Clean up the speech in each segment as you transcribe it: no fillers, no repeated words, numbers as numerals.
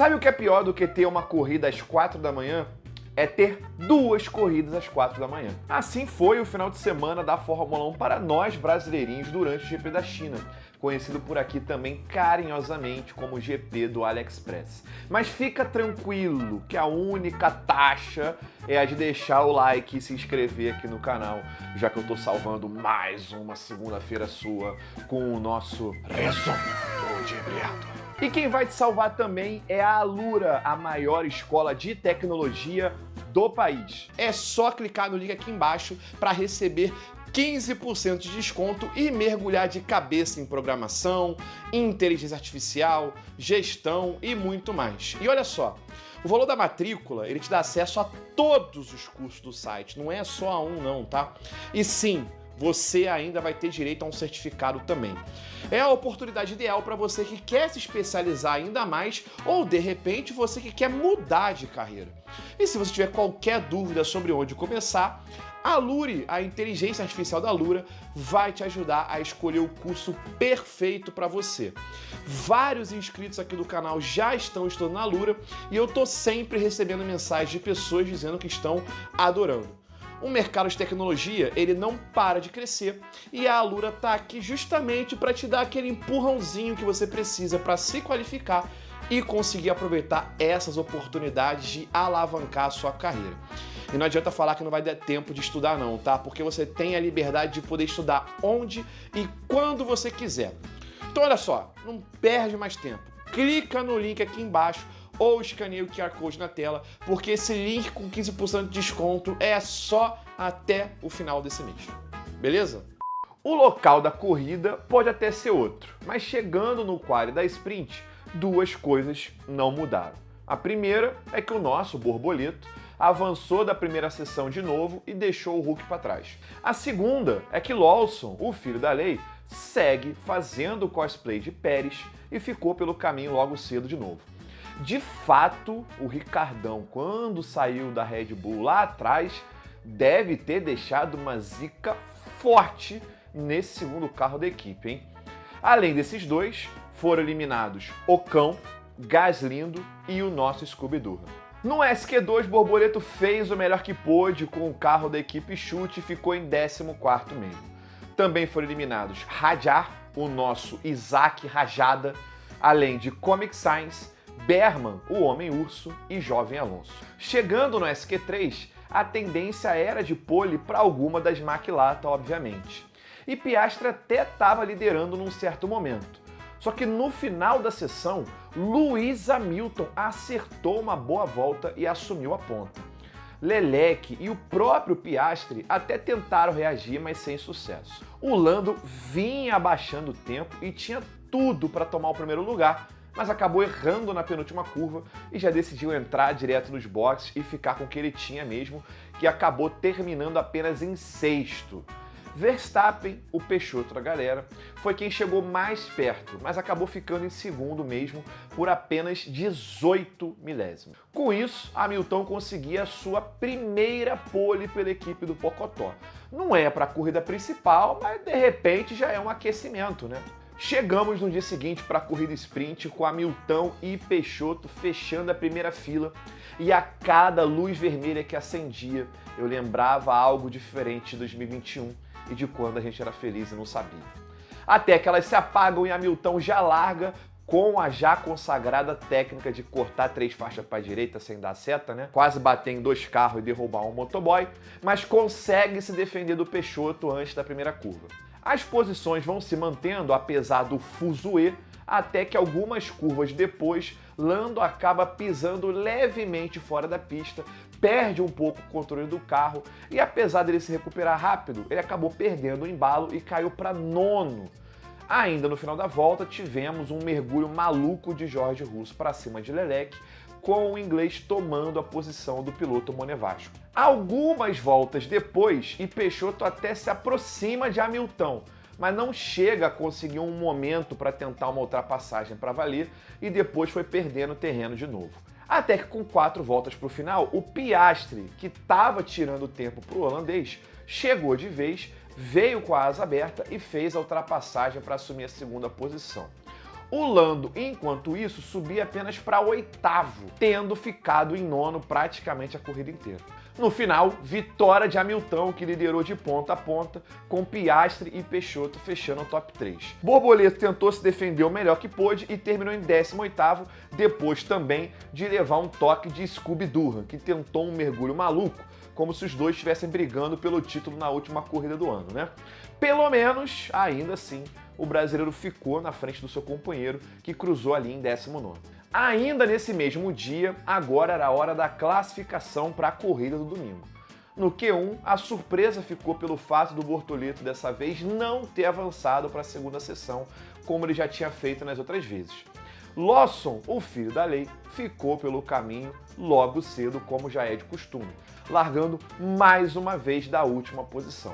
Sabe o que é pior do que ter uma corrida às 4 da manhã? É ter duas corridas às 4 da manhã. Assim foi o final de semana da Fórmula 1 para nós brasileirinhos durante o GP da China, conhecido por aqui também carinhosamente como GP do AliExpress. Mas fica tranquilo que a única taxa é a de deixar o like e se inscrever aqui no canal, já que eu tô salvando mais uma segunda-feira sua com o nosso resumo do direto. E quem vai te salvar também é a Alura, a maior escola de tecnologia do país. É só clicar no link aqui embaixo para receber 15% de desconto e mergulhar de cabeça em programação, inteligência artificial, gestão e muito mais. E olha só, o valor da matrícula, ele te dá acesso a todos os cursos do site, não é só a um não, tá? E sim, você ainda vai ter direito a um certificado também. É a oportunidade ideal para você que quer se especializar ainda mais ou, de repente, você que quer mudar de carreira. E se você tiver qualquer dúvida sobre onde começar, a Lure, a inteligência artificial da Alura, vai te ajudar a escolher o curso perfeito para você. Vários inscritos aqui do canal já estão estudando na Alura e eu tô sempre recebendo mensagens de pessoas dizendo que estão adorando. O mercado de tecnologia, ele não para de crescer e a Alura está aqui justamente para te dar aquele empurrãozinho que você precisa para se qualificar e conseguir aproveitar essas oportunidades de alavancar a sua carreira. E não adianta falar que não vai dar tempo de estudar não, tá? Porque você tem a liberdade de poder estudar onde e quando você quiser. Então olha só, não perde mais tempo. Clica no link aqui embaixo ou escaneie o QR Code na tela, porque esse link com 15% de desconto é só até o final desse mês. Beleza? O local da corrida pode até ser outro, mas chegando no quali da sprint, duas coisas não mudaram. A primeira é que o nosso borboleto avançou da primeira sessão de novo e deixou o Hulk para trás. A segunda é que Lawson, o filho da lei, segue fazendo o cosplay de Pérez e ficou pelo caminho logo cedo de novo. De fato, o Ricardão, quando saiu da Red Bull lá atrás, deve ter deixado uma zica forte nesse segundo carro da equipe, hein? Além desses dois, foram eliminados Ocon, Gaslindo e o nosso Scooby-Doo. No SQ2, Borboleto fez o melhor que pôde com o carro da equipe Chute e ficou em 14º mesmo. Também foram eliminados Hadjar, o nosso Isaac Rajada, além de Comic Sans, Berman, o Homem-Urso e Jovem Alonso. Chegando no SQ3, a tendência era de pole para alguma das Maquilata, obviamente. E Piastri até estava liderando num certo momento. Só que no final da sessão, Lewis Hamilton acertou uma boa volta e assumiu a ponta. Leclerc e o próprio Piastri até tentaram reagir, mas sem sucesso. O Lando vinha abaixando o tempo e tinha tudo para tomar o primeiro lugar, mas acabou errando na penúltima curva e já decidiu entrar direto nos boxes e ficar com o que ele tinha mesmo, que acabou terminando apenas em 6º. Verstappen, o Peixoto da galera, foi quem chegou mais perto, mas acabou ficando em 2º mesmo por apenas 18 milésimos. Com isso, Hamilton conseguia a sua primeira pole pela equipe do Pocotó. Não é para a corrida principal, mas de repente já é um aquecimento, né? Chegamos no dia seguinte para a corrida sprint com Hamilton e Peixoto fechando a primeira fila e a cada luz vermelha que acendia eu lembrava algo diferente de 2021 e de quando a gente era feliz e não sabia. Até que elas se apagam e Hamilton já larga com a já consagrada técnica de cortar 3 faixas para a direita sem dar seta, né? Quase bater em 2 carros e derrubar um motoboy, mas consegue se defender do Peixoto antes da primeira curva. As posições vão se mantendo apesar do fuzuê, até que algumas curvas depois, Lando acaba pisando levemente fora da pista, perde um pouco o controle do carro e apesar dele se recuperar rápido, ele acabou perdendo o embalo e caiu para 9º. Ainda no final da volta, tivemos um mergulho maluco de Jorge Russo para cima de Leclerc, com o inglês tomando a posição do piloto Monegasco. Algumas voltas depois, e Peixoto até se aproxima de Hamilton, mas não chega a conseguir um momento para tentar uma ultrapassagem para valer e depois foi perdendo terreno de novo. Até que com 4 voltas para o final, o Piastri, que estava tirando tempo para o holandês, chegou de vez, veio com a asa aberta e fez a ultrapassagem para assumir a 2ª posição. O Lando, enquanto isso, subia apenas para oitavo, tendo ficado em nono praticamente a corrida inteira. No final, vitória de Hamilton, que liderou de ponta a ponta, com Piastri e Peixoto fechando o top 3. Borboleto tentou se defender o melhor que pôde e terminou em 18º, depois também de levar um toque de Scooby Durham, que tentou um mergulho maluco, como se os dois estivessem brigando pelo título na última corrida do ano, né? Pelo menos, ainda assim, o brasileiro ficou na frente do seu companheiro, que cruzou ali em 19º. Ainda nesse mesmo dia, agora era a hora da classificação para a corrida do domingo. No Q1, a surpresa ficou pelo fato do Bortoleto dessa vez não ter avançado para a segunda sessão, como ele já tinha feito nas outras vezes. Lawson, o filho da lei, ficou pelo caminho logo cedo, como já é de costume, largando mais uma vez da última posição.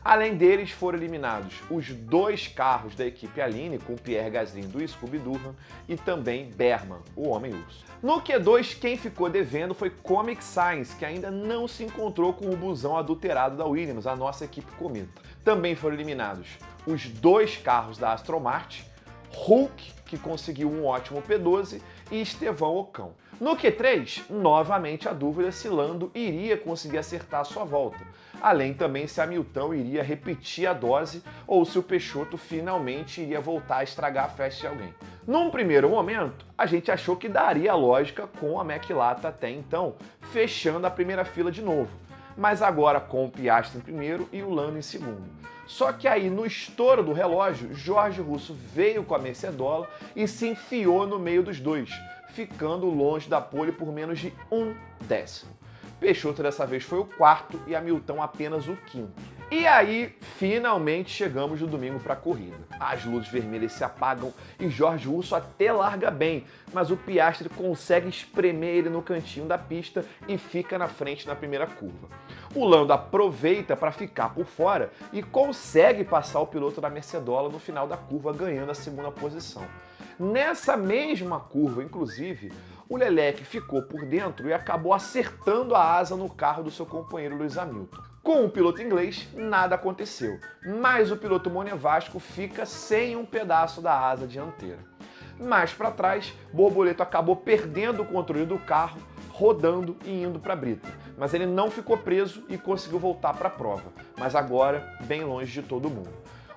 Além deles, foram eliminados os 2 carros da equipe Aline, com Pierre Gasly do Scooby Durham e também Berman, o Homem-Urso. No Q2, quem ficou devendo foi Comic Science, que ainda não se encontrou com o busão adulterado da Williams, a nossa equipe cometa. Também foram eliminados os 2 carros da Aston Martin, Hulk, que conseguiu um ótimo P12, e Estevão Ocon. No Q3, novamente a dúvida se Lando iria conseguir acertar a sua volta, além também se Hamilton iria repetir a dose ou se o Peixoto finalmente iria voltar a estragar a festa de alguém. Num primeiro momento, a gente achou que daria lógica com a McLaren até então, fechando a primeira fila de novo, mas agora com o Piastri em primeiro e o Lando em segundo. Só que aí, no estouro do relógio, Jorge Russo veio com a Mercedola e se enfiou no meio dos dois, ficando longe da pole por menos de 1/10. Peixoto dessa vez foi o 4º e Hamilton apenas o 5º. E aí, finalmente chegamos no domingo para a corrida. As luzes vermelhas se apagam e Jorge Russo até larga bem, mas o Piastri consegue espremer ele no cantinho da pista e fica na frente na primeira curva. O Lando aproveita para ficar por fora e consegue passar o piloto da Mercedola no final da curva, ganhando a segunda posição. Nessa mesma curva, inclusive, o Leclerc ficou por dentro e acabou acertando a asa no carro do seu companheiro Lewis Hamilton. Com o piloto inglês, nada aconteceu, mas o piloto monegasco fica sem um pedaço da asa dianteira. Mais para trás, Borboleto acabou perdendo o controle do carro, rodando e indo para a brita, mas ele não ficou preso e conseguiu voltar para a prova, mas agora bem longe de todo mundo.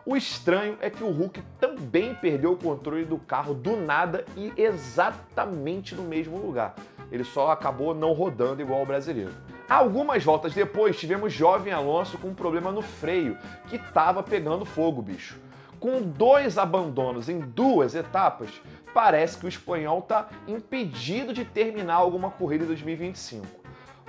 O estranho é que o Hulk também perdeu o controle do carro do nada e exatamente no mesmo lugar. Ele só acabou não rodando igual o brasileiro. Algumas voltas depois, tivemos Jovem Alonso com um problema no freio, que estava pegando fogo, bicho. Com 2 abandonos em 2 etapas, parece que o espanhol está impedido de terminar alguma corrida em 2025.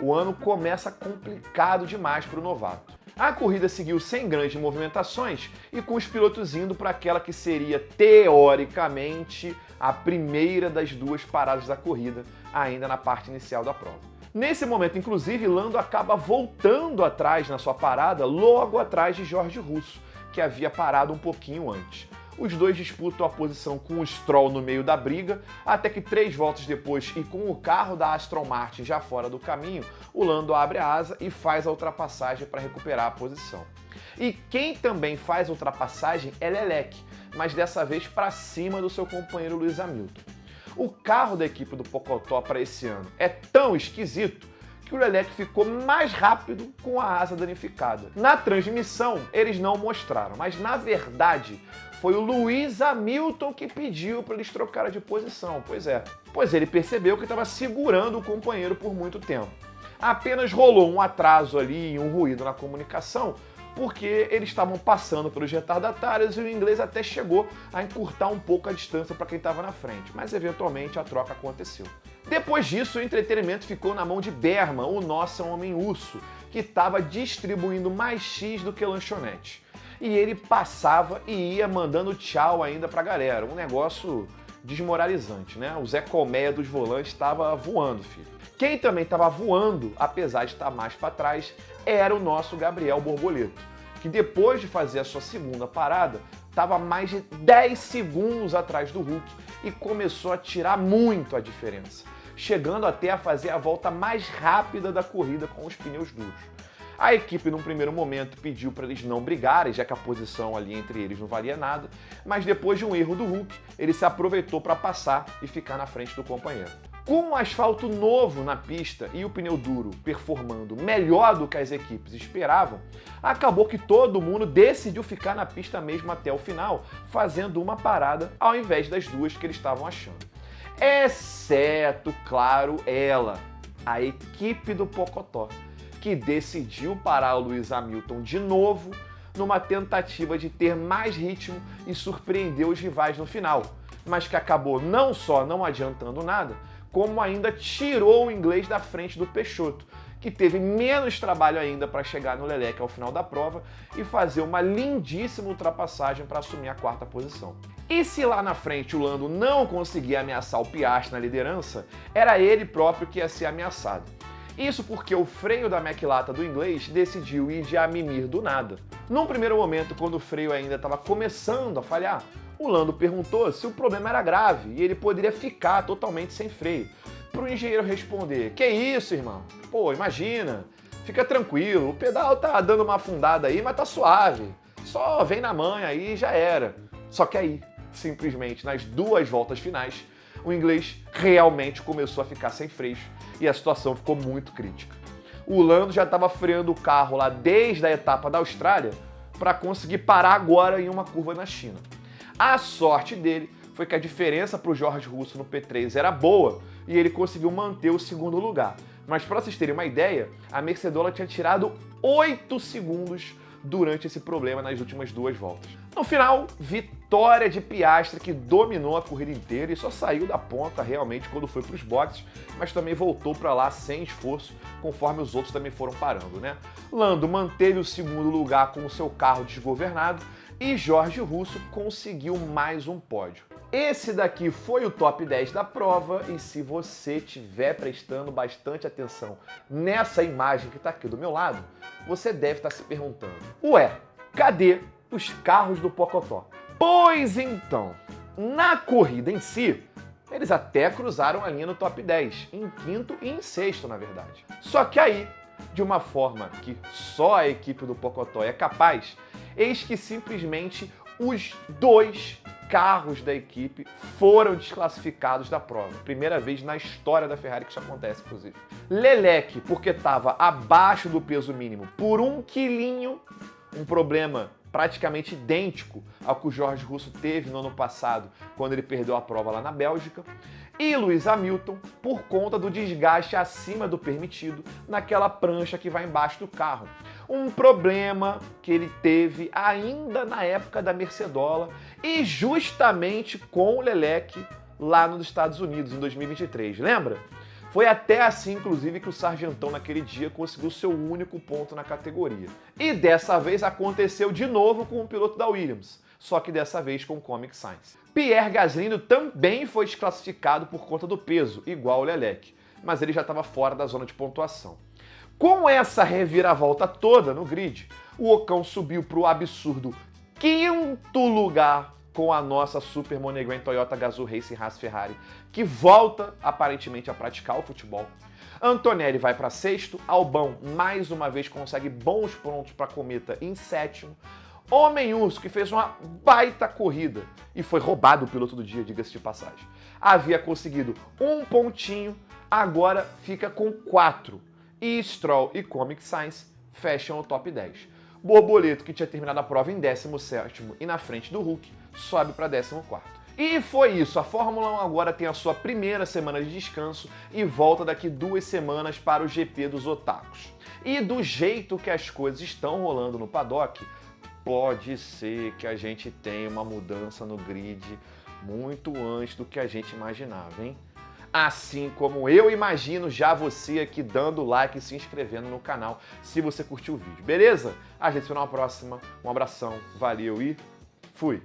O ano começa complicado demais para o novato. A corrida seguiu sem grandes movimentações e com os pilotos indo para aquela que seria, teoricamente, a primeira das 2 paradas da corrida, ainda na parte inicial da prova. Nesse momento, inclusive, Lando acaba voltando atrás na sua parada, logo atrás de Jorge Russo, que havia parado um pouquinho antes. Os dois disputam a posição com o Stroll no meio da briga, até que 3 voltas depois e com o carro da Aston Martin já fora do caminho, o Lando abre a asa e faz a ultrapassagem para recuperar a posição. E quem também faz a ultrapassagem é Leclerc, mas dessa vez para cima do seu companheiro Lewis Hamilton. O carro da equipe do Pocotó para esse ano é tão esquisito que o Leclerc ficou mais rápido com a asa danificada. Na transmissão, eles não mostraram, mas na verdade foi o Lewis Hamilton que pediu para eles trocarem de posição. Pois ele percebeu que estava segurando o companheiro por muito tempo. Apenas rolou um atraso ali e um ruído na comunicação, porque eles estavam passando pelos retardatários e o inglês até chegou a encurtar um pouco a distância para quem estava na frente, mas eventualmente a troca aconteceu. Depois disso, o entretenimento ficou na mão de Berman, o nosso homem-urso, que estava distribuindo mais X do que lanchonete. E ele passava e ia mandando tchau ainda pra galera, um negócio desmoralizante, né? O Zé Colmeia dos volantes estava voando, filho. Quem também estava voando, apesar de estar mais para trás, era o nosso Gabriel Borboleto, que depois de fazer a sua segunda parada, estava mais de 10 segundos atrás do Hulk e começou a tirar muito a diferença, chegando até a fazer a volta mais rápida da corrida com os pneus duros. A equipe, num primeiro momento, pediu para eles não brigarem, já que a posição ali entre eles não valia nada, mas depois de um erro do Hulk, ele se aproveitou para passar e ficar na frente do companheiro. Com um asfalto novo na pista e o pneu duro performando melhor do que as equipes esperavam, acabou que todo mundo decidiu ficar na pista mesmo até o final, fazendo uma parada ao invés das duas que eles estavam achando. Exceto, claro, ela, a equipe do Pocotó, que decidiu parar o Lewis Hamilton de novo numa tentativa de ter mais ritmo e surpreender os rivais no final, mas que acabou não só não adiantando nada, como ainda tirou o inglês da frente do Peixoto, que teve menos trabalho ainda para chegar no Leclerc ao final da prova e fazer uma lindíssima ultrapassagem para assumir a quarta posição. E se lá na frente o Lando não conseguia ameaçar o Piastri na liderança, era ele próprio que ia ser ameaçado. Isso porque o freio da McLaren do inglês decidiu ir de a mimir do nada. Num primeiro momento, quando o freio ainda estava começando a falhar, o Lando perguntou se o problema era grave e ele poderia ficar totalmente sem freio. Para o engenheiro responder: "Que isso, irmão? Pô, imagina, fica tranquilo, o pedal tá dando uma afundada aí, mas tá suave. Só vem na manha aí e já era." Só que aí, simplesmente nas duas voltas finais, o inglês realmente começou a ficar sem freios e a situação ficou muito crítica. O Lando já estava freando o carro lá desde a etapa da Austrália para conseguir parar agora em uma curva na China. A sorte dele foi que a diferença para o Jorge Russo no P3 era boa e ele conseguiu manter o segundo lugar. Mas para vocês terem uma ideia, a Mercedes tinha tirado 8 segundos durante esse problema nas últimas duas voltas. No final, vitória de Piastri, que dominou a corrida inteira e só saiu da ponta realmente quando foi para os boxes, mas também voltou para lá sem esforço, conforme os outros também foram parando, né? Lando manteve o segundo lugar com o seu carro desgovernado e Jorge Russo conseguiu mais um pódio. Esse daqui foi o top 10 da prova e se você estiver prestando bastante atenção nessa imagem que está aqui do meu lado, você deve estar se perguntando: ué, cadê os carros do Pocotó? Pois então, na corrida em si, eles até cruzaram a linha no top 10, em quinto e em sexto, na verdade. Só que aí, de uma forma que só a equipe do Pocotó é capaz, eis que simplesmente os dois carros da equipe foram desclassificados da prova. Primeira vez na história da Ferrari que isso acontece, inclusive. Leclerc, porque estava abaixo do peso mínimo por 1 quilinho, um problema praticamente idêntico ao que o Jorge Russo teve no ano passado, quando ele perdeu a prova lá na Bélgica, e Lewis Hamilton, por conta do desgaste acima do permitido naquela prancha que vai embaixo do carro. Um problema que ele teve ainda na época da Mercedola e justamente com o Leclerc lá nos Estados Unidos, em 2023, lembra? Foi até assim, inclusive, que o Sargentão naquele dia conseguiu seu único ponto na categoria. E dessa vez aconteceu de novo com o piloto da Williams, só que dessa vez com o Comic Sainz. Pierre Gasly também foi desclassificado por conta do peso, igual o Leclerc, mas ele já estava fora da zona de pontuação. Com essa reviravolta toda no grid, o Ocon subiu para o absurdo 5º lugar com a nossa Super Monegran Toyota Gazoo Racing Haas Ferrari, que volta aparentemente a praticar o futebol. Antonelli vai para sexto, Albon mais uma vez consegue bons pontos para a Cometa em sétimo. Homem Urso, que fez uma baita corrida e foi roubado o piloto do dia, diga-se de passagem. Havia conseguido um pontinho, agora fica com 4. E Stroll e Comic Sainz fecham o top 10. Borboleto, que tinha terminado a prova em 17º e na frente do Hulk, sobe para 14º. E foi isso, a Fórmula 1 agora tem a sua primeira semana de descanso e volta daqui 2 semanas para o GP dos Otakus. E do jeito que as coisas estão rolando no paddock, pode ser que a gente tenha uma mudança no grid muito antes do que a gente imaginava, hein? Assim como eu imagino já você aqui dando like e se inscrevendo no canal se você curtiu o vídeo, beleza? A gente se vê numa próxima, um abração, valeu e fui!